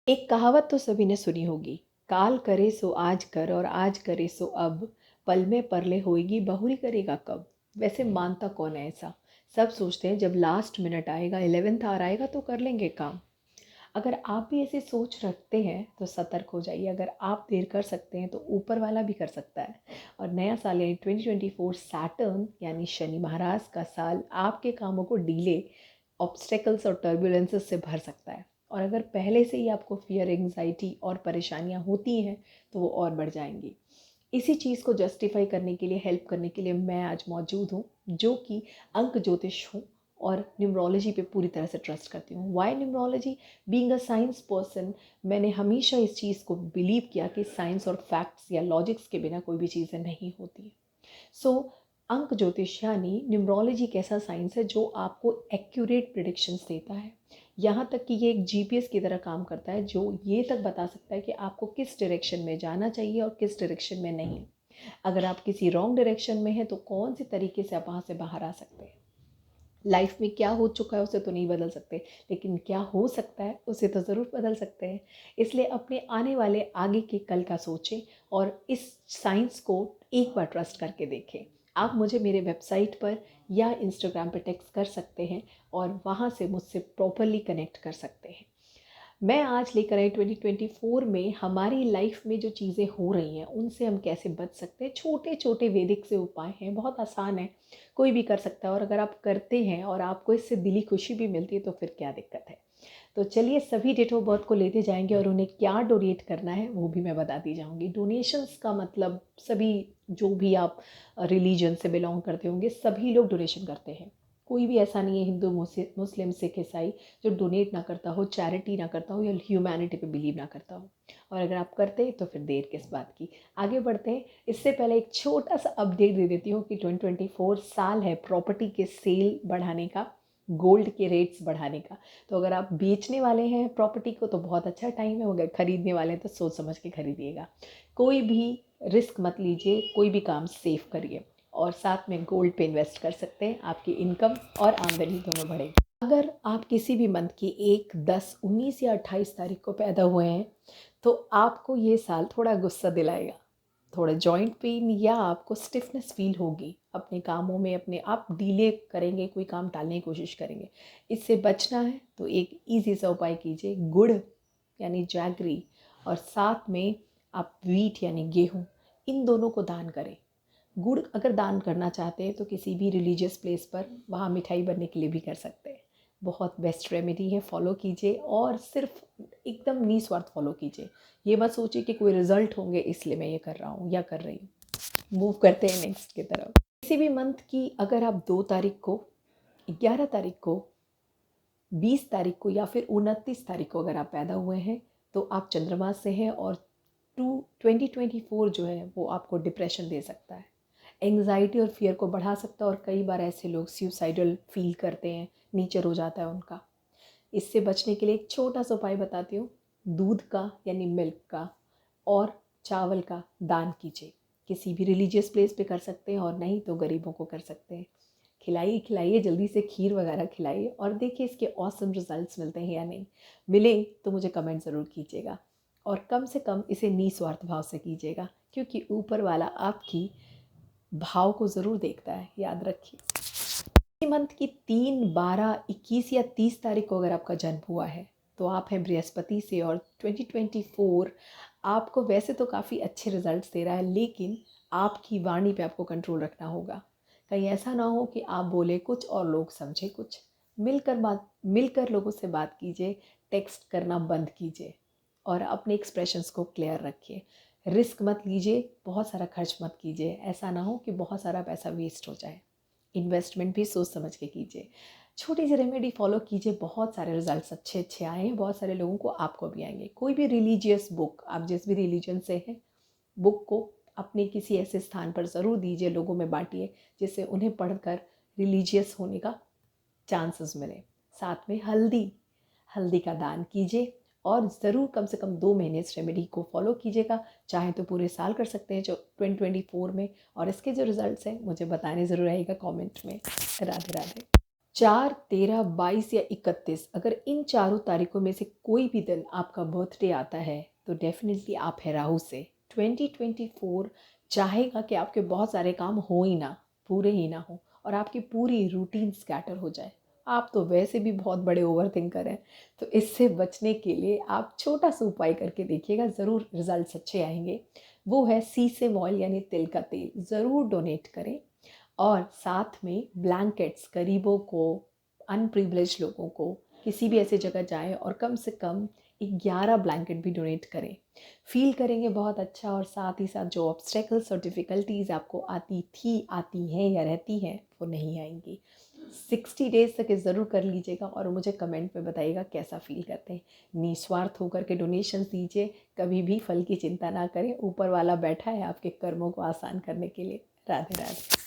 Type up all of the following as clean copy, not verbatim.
एक कहावत तो सभी ने सुनी होगी, काल करे सो आज कर और आज करे सो अब, पल में परले होएगी बहुरी करेगा कब। वैसे मानता कौन है ऐसा? सब सोचते हैं जब लास्ट मिनट आएगा, 11th आवर आएगा तो कर लेंगे काम। अगर आप भी ऐसी सोच रखते हैं तो सतर्क हो जाइए। अगर आप देर कर सकते हैं तो ऊपर वाला भी कर सकता है। और नया साल यानी 2024 सैटर्न यानी शनि महाराज का साल आपके कामों को डीले, ऑब्स्टेकल्स और टर्बुलेंसेस से भर सकता है। और अगर पहले से ही आपको फियर, एंग्जाइटी और परेशानियां होती हैं तो वो और बढ़ जाएंगी। इसी चीज़ को जस्टिफाई करने के लिए, हेल्प करने के लिए मैं आज मौजूद हूँ, जो कि अंक ज्योतिष हूँ और न्यूमरोलॉजी पे पूरी तरह से ट्रस्ट करती हूँ। Why numerology? Being a science person, मैंने हमेशा इस चीज़ को बिलीव किया कि साइंस और फैक्ट्स या लॉजिक्स के बिना कोई भी चीज़ें नहीं होती। सो अंक ज्योतिष यानी न्यूमरोलॉजी एक ऐसा साइंस है जो आपको एक्यूरेट प्रिडिक्शंस देता है। यहाँ तक कि ये एक जीपीएस की तरह काम करता है, जो ये तक बता सकता है कि आपको किस डायरेक्शन में जाना चाहिए और किस डायरेक्शन में नहीं। अगर आप किसी रॉन्ग डायरेक्शन में हैं तो कौन से तरीके से आप वहाँ से बाहर आ सकते हैं। लाइफ में क्या हो चुका है उसे तो नहीं बदल सकते, लेकिन क्या हो सकता है उसे तो ज़रूर बदल सकते हैं। इसलिए अपने आने वाले आगे के कल का सोचें और इस साइंस को एक बार ट्रस्ट करके देखें। आप मुझे मेरे वेबसाइट पर या इंस्टाग्राम पर टेक्स्ट कर सकते हैं और वहाँ से मुझसे प्रॉपरली कनेक्ट कर सकते हैं। मैं आज लेकर आई 2024 में हमारी लाइफ में जो चीज़ें हो रही हैं उनसे हम कैसे बच सकते हैं। छोटे छोटे वैदिक से उपाय हैं, बहुत आसान है, कोई भी कर सकता है। और अगर आप करते हैं और आपको इससे दिली खुशी भी मिलती है तो फिर क्या दिक्कत है। तो चलिए सभी डेट ऑफ बर्थ को लेते जाएंगे और उन्हें क्या डोनेट करना है वो भी मैं बताती जाऊंगी। डोनेशंस का मतलब सभी, जो भी आप रिलीजन से बिलोंग करते होंगे सभी लोग डोनेशन करते हैं। कोई भी ऐसा नहीं है, हिंदू, मुस्लिम, सिख, ईसाई, जो डोनेट ना करता हो, चैरिटी ना करता हो या ह्यूमैनिटी पे बिलीव ना करता हो। और अगर आप करते हैं तो फिर देर किस बात की। आगे बढ़ते हैं। इससे पहले एक छोटा सा अपडेट दे देती हूँ कि 2024 साल है प्रॉपर्टी के सेल बढ़ाने का, गोल्ड के रेट्स बढ़ाने का। तो अगर आप बेचने वाले हैं प्रॉपर्टी को तो बहुत अच्छा टाइम है। अगर खरीदने वाले हैं तो सोच समझ के खरीदिएगा। कोई भी रिस्क मत लीजिए, कोई भी काम सेफ करिए और साथ में गोल्ड पे इन्वेस्ट कर सकते हैं। आपकी इनकम और आमदनी दोनों बढ़ेगी। अगर आप किसी भी मंथ की 1, 10, 19 या 28 तारीख को पैदा हुए हैं तो आपको ये साल थोड़ा गुस्सा दिलाएगा, थोड़ा जॉइंट पेन या आपको स्टिफनेस फील होगी अपने कामों में। अपने आप डिले करेंगे, कोई काम टालने की कोशिश करेंगे। इससे बचना है तो एक ईजी सा उपाय कीजिए, गुड़ यानी जैगरी और साथ में आप वीट यानी गेहूँ, इन दोनों को दान करें। गुड़ अगर दान करना चाहते हैं तो किसी भी रिलीजियस प्लेस पर वहाँ मिठाई बनने के लिए भी कर सकते हैं। बहुत बेस्ट रेमेडी है, फॉलो कीजिए और सिर्फ एकदम निस्वार्थ फॉलो कीजिए। ये मत सोचिए कि कोई रिजल्ट होंगे इसलिए मैं ये कर रहा हूँ या कर रही हूँ। मूव करते हैं नेक्स्ट की तरफ। किसी भी मंथ की अगर आप 2 तारीख को, 11 तारीख को, 20 तारीख को या फिर 29 तारीख को अगर आप पैदा हुए हैं तो आप चंद्रमा से हैं। और 2024 जो है वो आपको डिप्रेशन दे सकता है, एंग्जाइटी और फियर को बढ़ा सकता है। और कई बार ऐसे लोग सुसाइडल फील करते हैं, नेचर हो जाता है उनका। इससे बचने के लिए एक छोटा सा उपाय बताती हूँ। दूध का यानी मिल्क का और चावल का दान कीजिए। किसी भी रिलीजियस प्लेस पे कर सकते हैं और नहीं तो गरीबों को कर सकते हैं। खिलाइए खिलाइए, जल्दी से खीर वगैरह खिलाइए और देखिए इसके ऑसम रिजल्ट्स मिलते हैं या नहीं। मिले तो मुझे कमेंट ज़रूर कीजिएगा और कम से कम इसे निस्वार्थ भाव से कीजिएगा, क्योंकि ऊपर वाला आपकी भाव को ज़रूर देखता है, याद रखिए। इसी मंथ की 3, 12, 21 या 30 तारीख को अगर आपका जन्म हुआ है तो आप हैं बृहस्पति से। और 2024 आपको वैसे तो काफ़ी अच्छे रिजल्ट्स दे रहा है, लेकिन आपकी वाणी पे आपको कंट्रोल रखना होगा। कहीं ऐसा ना हो कि आप बोले कुछ और लोग समझे कुछ। मिलकर लोगों से बात कीजिए, टेक्स्ट करना बंद कीजिए और अपने एक्सप्रेशंस को क्लियर रखिए। रिस्क मत लीजिए, बहुत सारा खर्च मत कीजिए, ऐसा ना हो कि बहुत सारा पैसा वेस्ट हो जाए। इन्वेस्टमेंट भी सोच समझ के कीजिए। छोटी सी रेमेडी फॉलो कीजिए, बहुत सारे रिजल्ट्स अच्छे अच्छे आए हैं, बहुत सारे लोगों को, आपको भी आएंगे। कोई भी रिलीजियस बुक, आप जिस भी रिलीजन से हैं, बुक को अपने किसी ऐसे स्थान पर ज़रूर दीजिए, लोगों में बांटिए जिससे उन्हें पढ़कर रिलीजियस होने का चांसेस मिले। साथ में हल्दी, हल्दी का दान कीजिए और ज़रूर कम से कम 2 महीने इस रेमेडी को फॉलो कीजिएगा। चाहे तो पूरे साल कर सकते हैं जो 2024 में। और इसके जो रिजल्ट्स हैं मुझे बताने ज़रूर आइएगा कमेंट में। राधे राधे। 4, 13, 22 या 31, अगर इन चारों तारीखों में से कोई भी दिन आपका बर्थडे आता है तो डेफिनेटली आप है राहु से। 2024 चाहेगा कि आपके बहुत सारे काम हो ही ना, पूरे ही ना हो, और आपकी पूरी रूटीन स्कैटर हो जाए। आप तो वैसे भी बहुत बड़े ओवर थिंकर हैं, तो इससे बचने के लिए आप छोटा सा उपाय करके देखिएगा, ज़रूर रिजल्ट्स अच्छे आएंगे। वो है सीसम ऑयल यानी तिल का तेल, ज़रूर डोनेट करें। और साथ में ब्लैंकेट्स गरीबों को, अनप्रिविलेज लोगों को, किसी भी ऐसे जगह जाएं और कम से कम 11 ब्लैंकेट भी डोनेट करें। फील करेंगे बहुत अच्छा, और साथ ही साथ जो ऑब्स्टेकल्स और डिफ़िकल्टीज़ आपको आती हैं या रहती हैं, वो नहीं आएंगी। 60 डेज़ तक ये ज़रूर कर लीजिएगा और मुझे कमेंट में बताइएगा कैसा फील करते हैं। निस्वार्थ होकर के डोनेशन दीजिए, कभी भी फल की चिंता ना करें, ऊपर वाला बैठा है आपके कर्मों को आसान करने के लिए। राधे राधे।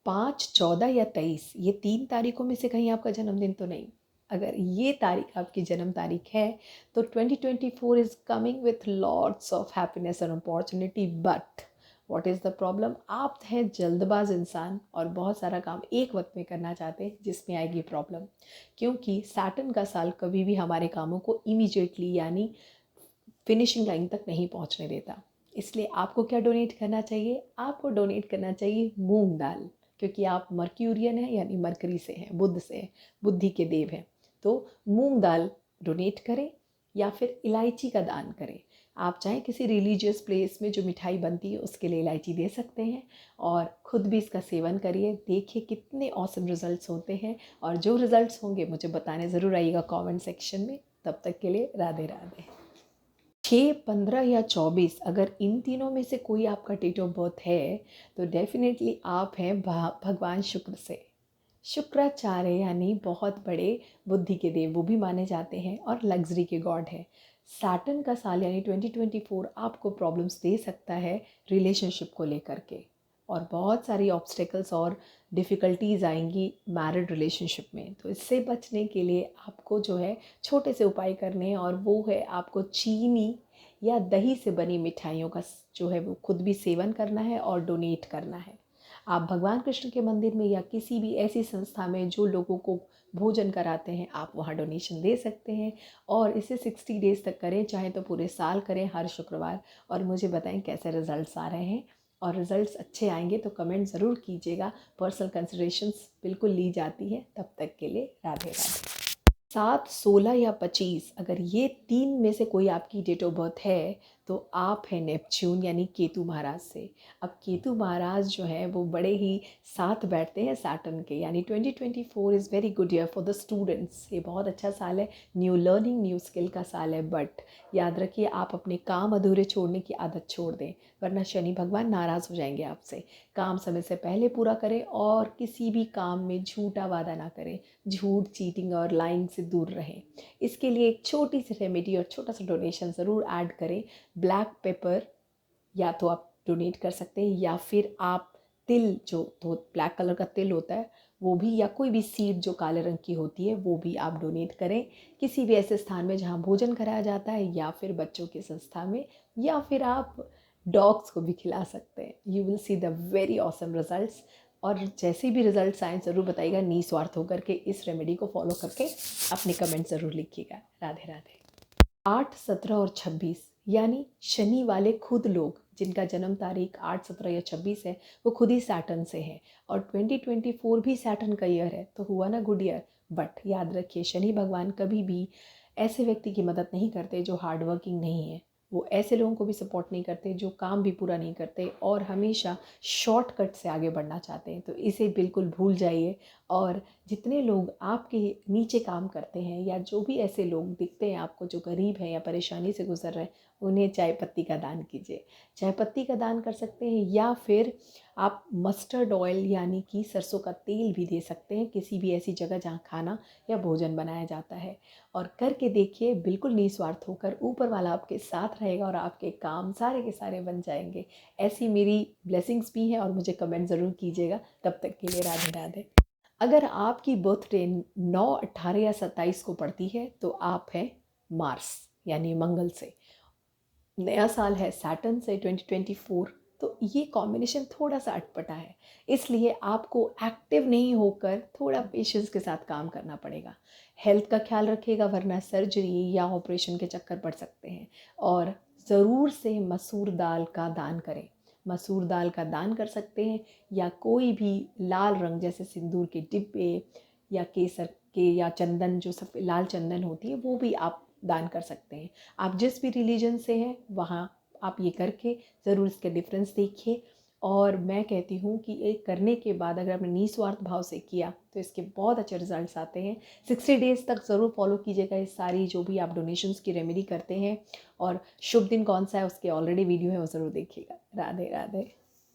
5, 14 या 23, ये 3 तारीखों में से कहीं आपका जन्मदिन तो नहीं? अगर ये तारीख आपकी जन्म तारीख है तो 2024 is coming with lots of happiness and opportunity, but what is the problem? आप हैं जल्दबाज इंसान और बहुत सारा काम एक वक्त में करना चाहते हैं, जिसमें आएगी प्रॉब्लम। क्योंकि सैटर्न का साल कभी भी हमारे कामों को इमीडिएटली यानी फिनिशिंग लाइन तक नहीं पहुंचने देता। इसलिए आपको क्या डोनेट करना चाहिए? आपको डोनेट करना चाहिए मूंग दाल, क्योंकि आप मर्क्यूरियन हैं यानी मरकरी से हैं, बुध से हैं, बुद्धि के देव हैं। तो मूंग दाल डोनेट करें या फिर इलायची का दान करें। आप चाहें किसी रिलीजियस प्लेस में जो मिठाई बनती है उसके लिए इलायची दे सकते हैं, और ख़ुद भी इसका सेवन करिए, देखिए कितने ऑसम रिजल्ट्स होते हैं। और जो रिजल्ट्स होंगे मुझे बताने ज़रूर आइएगा कमेंट सेक्शन में। तब तक के लिए राधे राधे। 6, 15 या 24, अगर इन तीनों में से कोई आपका डेट ऑफ बर्थ है तो डेफिनेटली आप हैं भगवान शुक्र से। शुक्राचार्य यानी बहुत बड़े बुद्धि के देव वो भी माने जाते हैं और लग्जरी के गॉड हैं। सैटर्न का साल यानी 2024 आपको प्रॉब्लम्स दे सकता है रिलेशनशिप को लेकर के, और बहुत सारी ऑब्स्टेकल्स और डिफ़िकल्टीज़ आएंगी मैरिड रिलेशनशिप में। तो इससे बचने के लिए आपको जो है छोटे से उपाय करने हैं, और वो है आपको चीनी या दही से बनी मिठाइयों का जो है वो खुद भी सेवन करना है और डोनेट करना है। आप भगवान कृष्ण के मंदिर में या किसी भी ऐसी संस्था में जो लोगों को भोजन कराते हैं, आप वहाँ डोनेशन दे सकते हैं। और इसे 60 डेज़ तक करें, चाहे तो पूरे साल करें हर शुक्रवार, और मुझे बताएं कैसे रिजल्ट्स आ रहे हैं। और रिजल्ट्स अच्छे आएंगे तो कमेंट ज़रूर कीजिएगा, पर्सनल कंसिडरेशंस बिल्कुल ली जाती है। तब तक के लिए राधे राधे। 7, 16 या 25, अगर ये 3 में से कोई आपकी डेट ऑफ बर्थ है तो आप हैं नेपच्यून यानी केतु महाराज से। अब केतु महाराज जो है वो बड़े ही साथ बैठते हैं सैटर्न के, यानी 2024 is very good year for the students. ये बहुत अच्छा साल है, न्यू लर्निंग न्यू स्किल का साल है। बट याद रखिए, आप अपने काम अधूरे छोड़ने की आदत छोड़ दें, वरना शनि भगवान नाराज़ हो जाएंगे आपसे। काम समय से पहले पूरा करें और किसी भी काम में झूठा वादा ना करें, झूठ, चीटिंग और लाइंग से दूर रहें। इसके लिए एक छोटी सी रेमेडी और छोटा सा डोनेशन ज़रूर ऐड करें। ब्लैक पेपर या तो आप डोनेट कर सकते हैं, या फिर आप तिल, जो तो ब्लैक कलर का तिल होता है वो भी, या कोई भी सीड जो काले रंग की होती है वो भी आप डोनेट करें किसी भी ऐसे स्थान में जहाँ भोजन कराया जाता है, या फिर बच्चों की संस्था में, या फिर आप डॉग्स को भी खिला सकते हैं। You will see the very awesome results. और जैसे भी रिजल्ट्स आएँ ज़रूर बताइएगा, निस्वार्थ होकर के इस रेमेडी को फॉलो करके अपने कमेंट ज़रूर लिखिएगा। राधे राधे। 8, 17 और 26 यानी शनि वाले खुद लोग जिनका जन्म तारीख 8, 17 या 26 है, वो खुद ही सैटर्न से हैं। और 2024 भी सैटर्न का ईयर है, तो हुआ ना गुड ईयर। बट याद रखिए, शनि भगवान कभी भी ऐसे व्यक्ति की मदद नहीं करते जो हार्ड वर्किंग नहीं है। वो ऐसे लोगों को भी सपोर्ट नहीं करते जो काम भी पूरा नहीं करते और हमेशा शॉर्टकट से आगे बढ़ना चाहते हैं। तो इसे बिल्कुल भूल जाइए। और जितने लोग आपके नीचे काम करते हैं, या जो भी ऐसे लोग दिखते हैं आपको जो गरीब हैं या परेशानी से गुजर रहे हैं, उन्हें चाय पत्ती का दान कीजिए। चाय पत्ती का दान कर सकते हैं, या फिर आप मस्टर्ड ऑयल यानी कि सरसों का तेल भी दे सकते हैं किसी भी ऐसी जगह जहाँ खाना या भोजन बनाया जाता है। और करके देखिए, बिल्कुल निस्वार्थ होकर, ऊपर वाला आपके साथ रहेगा और आपके काम सारे के सारे बन जाएंगे। ऐसी मेरी ब्लेसिंग्स भी हैं, और मुझे कमेंट ज़रूर कीजिएगा। तब तक के लिए राधे राधे। अगर आपकी बर्थडे 9, 18 या 27 को पड़ती है तो आप हैं मार्स यानी मंगल से। नया साल है सैटर्न से 2024, तो ये कॉम्बिनेशन थोड़ा सा अटपटा है, इसलिए आपको एक्टिव नहीं होकर थोड़ा पेशेंस के साथ काम करना पड़ेगा। हेल्थ का ख्याल रखिएगा, वरना सर्जरी या ऑपरेशन के चक्कर पड़ सकते हैं। और ज़रूर से मसूर दाल का दान करें। मसूर दाल का दान कर सकते हैं, या कोई भी लाल रंग जैसे सिंदूर के डिब्बे या केसर के या चंदन, जो सब लाल चंदन होती है, वो भी आप दान कर सकते हैं। आप जिस भी रिलीजन से हैं वहाँ आप ये करके ज़रूर इसके डिफरेंस देखिए। और मैं कहती हूँ कि ये करने के बाद अगर आपने निस्वार्थ भाव से किया तो इसके बहुत अच्छे रिजल्ट्स आते हैं। 60 डेज़ तक ज़रूर फॉलो कीजिएगा ये सारी जो भी आप डोनेशंस की रेमेडी करते हैं। और शुभ दिन कौन सा है उसके ऑलरेडी वीडियो है, वो ज़रूर देखिएगा। राधे राधे।